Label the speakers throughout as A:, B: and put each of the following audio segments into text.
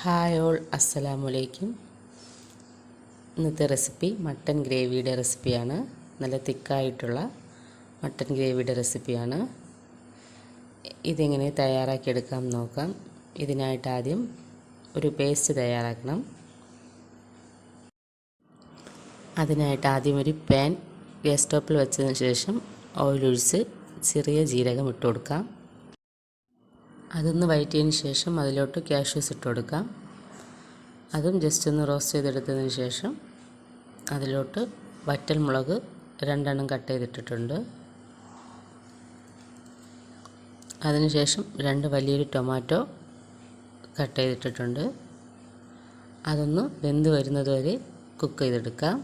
A: Hi all, അസ്സലാമലൈക്കും. ഇന്നത്തെ recipe mutton ഗ്രേവിയുടെ റെസിപ്പിയാണ്. നല്ല തിക്കായിട്ടുള്ള മട്ടൻ ഗ്രേവിയുടെ റെസിപ്പിയാണ്. ഇതെങ്ങനെ തയ്യാറാക്കിയെടുക്കാം നോക്കാം. ഇതിനായിട്ട് ആദ്യം ഒരു പേസ്റ്റ് തയ്യാറാക്കണം. അതിനായിട്ട് ആദ്യം ഒരു പാൻ ഗ്യാസ് സ്റ്റോപ്പിൽ വെച്ചതിന് ശേഷം ഓയിൽ ഒഴിച്ച് ചെറിയ ജീരകം ഇട്ട് കൊടുക്കാം. അതൊന്ന് വഴറ്റിയതിന് ശേഷം അതിലോട്ട് കാഷ്യൂസ് ഇട്ട് കൊടുക്കാം. അതും ജസ്റ്റ് ഒന്ന് റോസ്റ്റ് ചെയ്തെടുത്തതിന് ശേഷം അതിലോട്ട് വറ്റൽ മുളക് 2 കട്ട് ചെയ്തിട്ടിട്ടുണ്ട്. അതിനുശേഷം 2 വലിയൊരു ടൊമാറ്റോ കട്ട് ചെയ്തിട്ടിട്ടുണ്ട്. അതൊന്ന് വെന്ത് വരുന്നത് വരെ കുക്ക് ചെയ്തെടുക്കാം.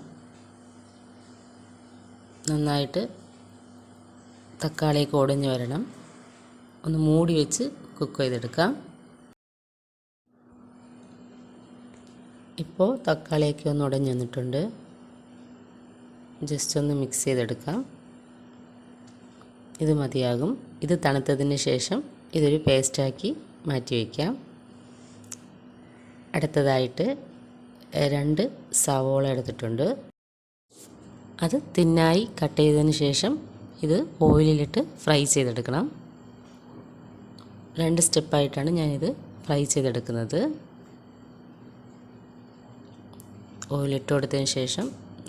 A: നന്നായിട്ട് തക്കാളിയൊക്കെ ഉടഞ്ഞു വരണം. ഒന്ന് മൂടി വെച്ച് കുക്ക് ചെയ്തെടുക്കാം. ഇപ്പോൾ തക്കാളിയൊക്കെ ഒന്ന് ഉടഞ്ഞു വന്നിട്ടുണ്ട്. ജസ്റ്റ് ഒന്ന് മിക്സ് ചെയ്തെടുക്കാം. ഇത് മതിയാകും. ഇത് തണുത്തതിന് ശേഷം ഇതൊരു പേസ്റ്റാക്കി മാറ്റി വയ്ക്കാം. അടുത്തതായിട്ട് 2 സവോള എടുത്തിട്ടുണ്ട്. അത് തിന്നായി കട്ട് ചെയ്തതിന് ശേഷം ഇത് ഓയിലിലിട്ട് ഫ്രൈ ചെയ്തെടുക്കണം. 2 സ്റ്റെപ്പായിട്ടാണ് ഞാനിത് ഫ്രൈ ചെയ്തെടുക്കുന്നത്. ഓയിലിട്ട് കൊടുത്തതിന് ശേഷം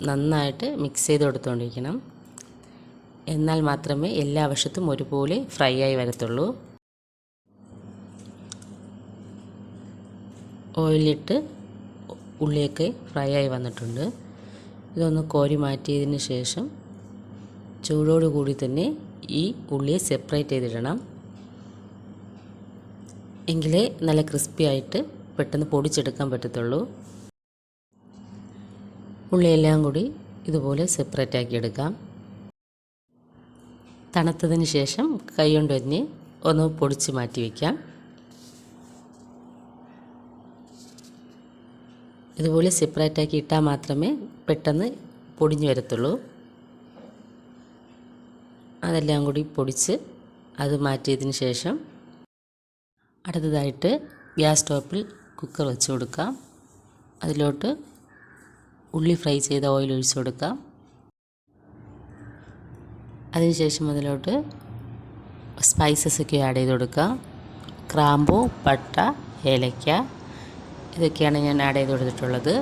A: നന്നായിട്ട് മിക്സ് ചെയ്ത് കൊടുത്തുകൊണ്ടിരിക്കണം. എന്നാൽ മാത്രമേ എല്ലാ വശത്തും ഒരുപോലെ ഫ്രൈ ആയി വരത്തുള്ളൂ. ഓയിലിട്ട് ഉള്ളിയൊക്കെ ഫ്രൈ ആയി വന്നിട്ടുണ്ട്. ഇതൊന്ന് കോരി മാറ്റിയതിന് ശേഷം ചൂടോടുകൂടി തന്നെ ഈ ഉള്ളിയെ സെപ്പറേറ്റ് ചെയ്തിടണം. എങ്കിലേ നല്ല ക്രിസ്പി ആയിട്ട് പെട്ടെന്ന് പൊടിച്ചെടുക്കാൻ പറ്റത്തുള്ളൂ. ഉള്ളിയെല്ലാം കൂടി ഇതുപോലെ സെപ്പറേറ്റ് ആക്കി എടുക്കാം. തണുത്തതിന് ശേഷം കൈ കൊണ്ട് തന്നെ ഒന്ന് പൊടിച്ച് മാറ്റി വയ്ക്കാം. ഇതുപോലെ സെപ്പറേറ്റ് ആക്കി ഇട്ടാൽ മാത്രമേ പെട്ടെന്ന് പൊടിഞ്ഞു വരത്തുള്ളൂ. അതെല്ലാം കൂടി പൊടിച്ച് അത് മാറ്റിയതിന് ശേഷം അടുത്തതായിട്ട് ഗ്യാസ് സ്റ്റോപ്പിൽ കുക്കർ വെച്ച് കൊടുക്കാം. അതിലോട്ട് ഉള്ളി ഫ്രൈ ചെയ്ത ഓയിൽ ഒഴിച്ച് കൊടുക്കാം. അതിനുശേഷം അതിലോട്ട് സ്പൈസസൊക്കെ ആഡ് ചെയ്ത് കൊടുക്കാം. ഗ്രാമ്പൂ, പട്ട, ഏലക്ക ഇതൊക്കെയാണ് ഞാൻ ആഡ് ചെയ്ത് കൊടുത്തിട്ടുള്ളത്.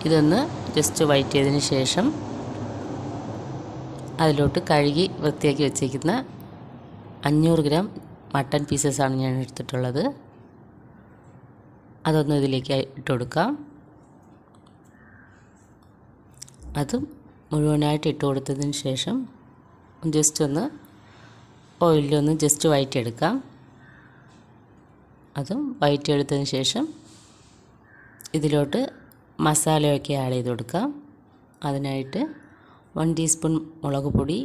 A: ഇതൊന്ന് ജസ്റ്റ് വഴറ്റ് ചെയ്തതിന് ശേഷം അതിലോട്ട് കഴുകി വൃത്തിയാക്കി വെച്ചിരിക്കുന്ന 500 ഗ്രാം മട്ടൺ പീസസാണ് ഞാൻ എടുത്തിട്ടുള്ളത്. അതൊന്ന് ഇതിലേക്ക് ഇട്ട് കൊടുക്കാം. അതും മുഴുവനായിട്ട് ഇട്ട് കൊടുത്തതിന് ശേഷം ജസ്റ്റ് ഒന്ന് ഓയിലൊന്ന് ജസ്റ്റ് വഴറ്റിയെടുക്കാം. അതും വഴറ്റിയെടുത്തതിന് ശേഷം ഇതിലോട്ട് മസാലയൊക്കെ ആഡ് ചെയ്ത് കൊടുക്കാം. അതിനായിട്ട് 1 ടീസ്പൂൺ മുളക് പൊടി,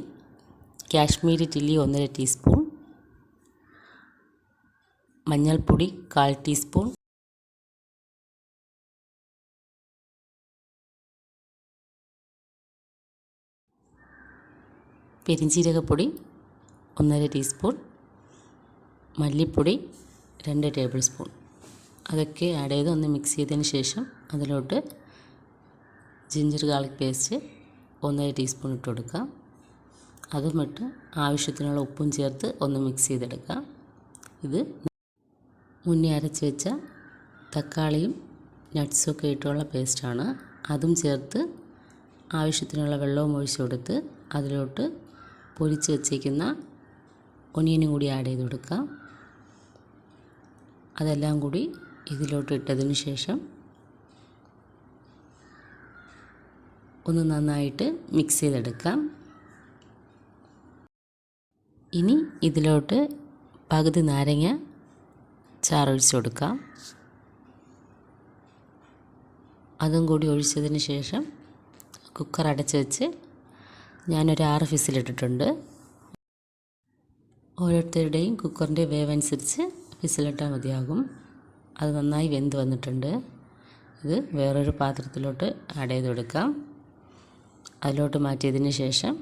A: കാശ്മീരി ചില്ലി 1.5 ടീസ്പൂൺ, മഞ്ഞൾപ്പൊടി 1/4 ടീസ്പൂൺ, പെരിഞ്ജീരകപ്പൊടി 1.5 ടീസ്പൂൺ, മല്ലിപ്പൊടി 2 ടേബിൾ സ്പൂൺ. അതൊക്കെ ആഡ് ചെയ്ത് ഒന്ന് മിക്സ് ചെയ്തതിന് ശേഷം അതിലോട്ട് ജിഞ്ചർ ഗാർലിക് പേസ്റ്റ് 1.5 ടീസ്പൂൺ ഇട്ട് കൊടുക്കാം. അതും ഇട്ട് ആവശ്യത്തിനുള്ള ഉപ്പും ചേർത്ത് ഒന്ന് മിക്സ് ചെയ്തെടുക്കാം. ഇത് മുന്നേ അരച്ച് വെച്ച തക്കാളിയും നട്ട്സൊക്കെ ഇട്ടുള്ള പേസ്റ്റാണ്. അതും ചേർത്ത് ആവശ്യത്തിനുള്ള വെള്ളവും ഒഴിച്ച് കൊടുത്ത് അതിലോട്ട് പൊരിച്ച് വെച്ചിരിക്കുന്ന ഒനിയനും കൂടി ആഡ് ചെയ്ത് കൊടുക്കാം. അതെല്ലാം കൂടി ഇതിലോട്ട് ഇട്ടതിന് ശേഷം ഒന്ന് നന്നായിട്ട് മിക്സ് ചെയ്തെടുക്കാം. ഇനി ഇതിലോട്ട് പകുതി നാരങ്ങ ചാറൊഴിച്ച് കൊടുക്കാം. അതും കൂടി ഒഴിച്ചതിന് ശേഷം കുക്കർ അടച്ച് വെച്ച് ഞാനൊരു 6 വിസിലിട്ടിട്ടുണ്ട്. ഓരോരുത്തരുടെയും കുക്കറിൻ്റെ വേവ് അനുസരിച്ച് വിസിലിട്ടാൽ മതിയാകും. അത് നന്നായി വെന്ത് വന്നിട്ടുണ്ട്. ഇത് വേറൊരു പാത്രത്തിലോട്ട് ആഡ് ചെയ്ത് കൊടുക്കാം. അതിലോട്ട് മാറ്റിയതിന് ശേഷം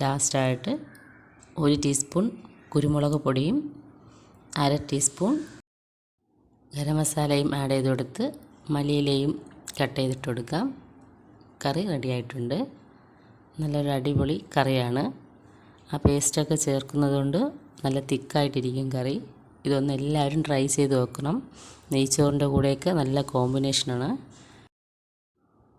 A: ലാസ്റ്റായിട്ട് 1 ടീസ്പൂൺ കുരുമുളക് പൊടിയും 1/2 ടീസ്പൂൺ ഗരം മസാലയും ആഡ് ചെയ്ത് കൊടുത്ത് മല്ലിയിലയും കട്ട് ചെയ്തിട്ട് കൊടുക്കാം. കറി റെഡിയായിട്ടുണ്ട്. നല്ലൊരു അടിപൊളി കറിയാണ്. ആ പേസ്റ്റൊക്കെ ചേർക്കുന്നത് കൊണ്ട് നല്ല തിക്കായിട്ടിരിക്കും കറി. ഇതൊന്ന് എല്ലാവരും ട്രൈ ചെയ്ത് നോക്കണം. നെയ്ച്ചോറിൻ്റെ കൂടെയൊക്കെ നല്ല കോമ്പിനേഷനാണ്.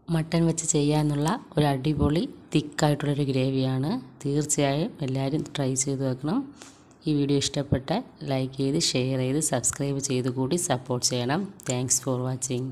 A: മട്ടൻ വെച്ച് ചെയ്യാനുള്ള ഒരു അടിപൊളി തിക്കായിട്ടുള്ളൊരു ഗ്രേവിയാണ്. തീർച്ചയായും എല്ലാവരും ട്രൈ ചെയ്ത് നോക്കണം. ഈ വീഡിയോ ഇഷ്ടപ്പെട്ടാൽ ലൈക്ക് ചെയ്ത് ഷെയർ ചെയ്ത് സബ്സ്ക്രൈബ് ചെയ്ത് കൂടി സപ്പോർട്ട് ചെയ്യണം. Thanks for watching.